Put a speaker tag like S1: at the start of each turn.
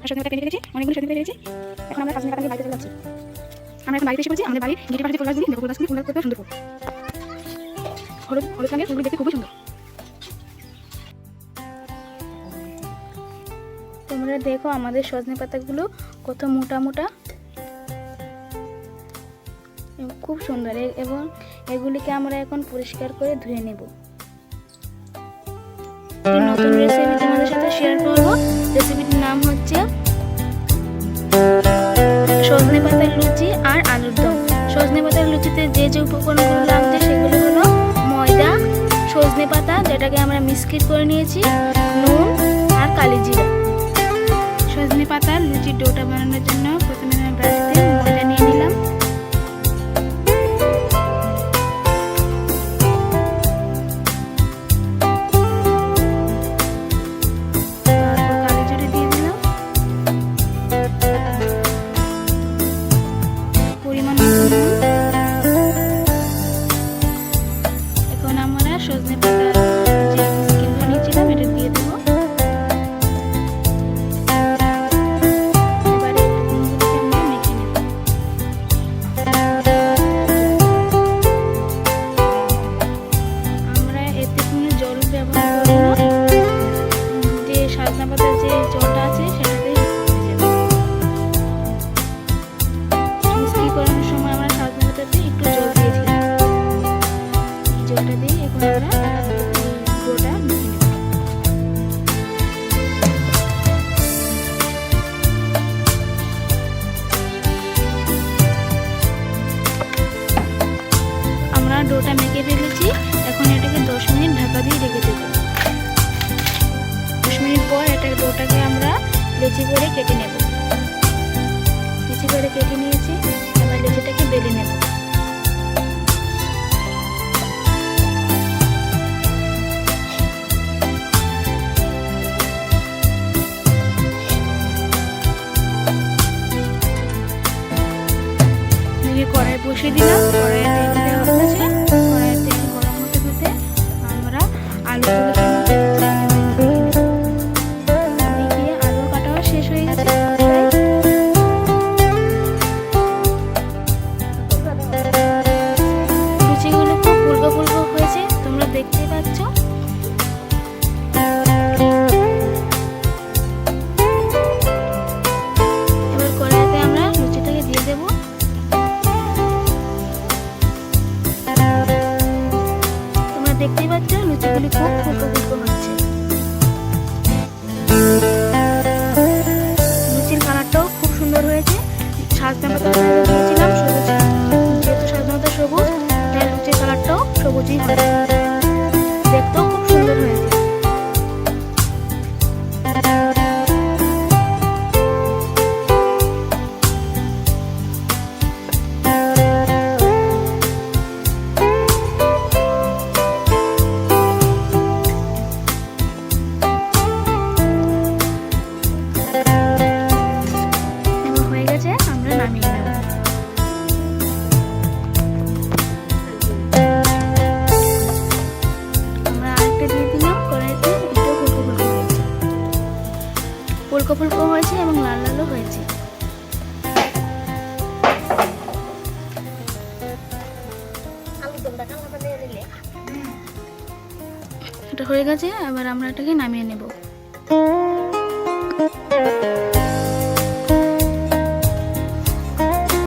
S1: সজনে পাতা কেটে রেখেছি, অনেকগুলো সজনে পেয়ে রেখেছি। এখন আমরা সজনে পাতা নিয়ে বাড়িতে চলে যাচ্ছি। আমরা এখন বাড়িতে এসে পড়েছি। আমাদের বাড়ির গেটের পাশে ফুল গাছগুলি, দেখো ফুল গাছগুলি, ফুল গাছ কত সুন্দর ফুল, হলুদ হলুদ রঙের ফুলগুলি দেখতে খুবই সুন্দর।
S2: তোমরা দেখো আমাদের সজনে পাতাগুলো কত মোটা মোটা, খুব সুন্দর। এবং এগুলিকে আমরা এখন পরিষ্কার করে ধুয়ে নেব। নতুন রেসিপি তোমাদের সাথে শেয়ার করব। রেসিপিটির নাম হচ্ছে সজনে পাতার লুচি আর আলুর দম। সজনে পাতার লুচিতে যে যে উপকরণগুলো লাগছে সেগুলো হলো ময়দা, সজনে পাতা যেটাকে আমরা মিক্সড করে নিয়েছি, নুন আর কালি জিরা। সজনে পাতার লুচির ডোটা বানানোর জন্য প্রথমে আমি বাটিতে ময়দা নিয়ে নিলাম। এখন আমরা সজনে পাতা যে মিক্সড নিয়েছিলাম এটা দিয়ে দেবো। এবারে আমরা মেখে নেব। আমরা এতে কোনো জল ব্যবহার করব না, যে সজনে পাতার যে জলটা আছে সেটাতেই মিক্সড করানোর সময় আমরা সজনে পাতাতে একটু জল দিয়েছিলাম। এই জলটা দিয়ে এখন আমরা ডোটা মেখে নেব। আমরা ডোটা মেখে ফেলেছি। এখন এটাকে 10 মিনিট ঢাকা দিয়ে রেখে দেব। 10 মিনিট পর ডোটাকে আমরা লেচি করে কেটে নেব। লেচি করে কেটে নিয়েছি, এবার লেচিটাকে বেলে নেব। কড়াই বসিয়ে দিলাম। কড়াইয়ে তেল দেওয়া হয়েছে। কড়াইয়ে তেল গরম হতে হতে আমরা আলুগুলোকে দিয়ে আলু কাটাও শেষ হয়ে গেছে। লুচিগুলো খুব ফুলকো ফুলকো হয়েছে, তোমরা দেখতেই পাচ্ছ। এবার কড়াইতে আমরা লুচিটাকে দিয়ে দেবো। দেখতেই পাচ্ছ লুচিগুলি খুব ফুলকো ফুলকো হচ্ছে। লুচির কালারটাও খুব সুন্দর হয়েছে। সজনে পাতা দিয়েছিলাম সবুজ, যেহেতু সজনে পাতা সবুজ তাই লুচির কালারটাও সবুজই হবে। দেখতেও খুব সুন্দর হয়েছে। ফুলকো ফুলকো হয়েছে এবং লাল লালও হয়েছে। এটা হয়ে গেছে, এবার আমরা এটাকে নামিয়ে নেব।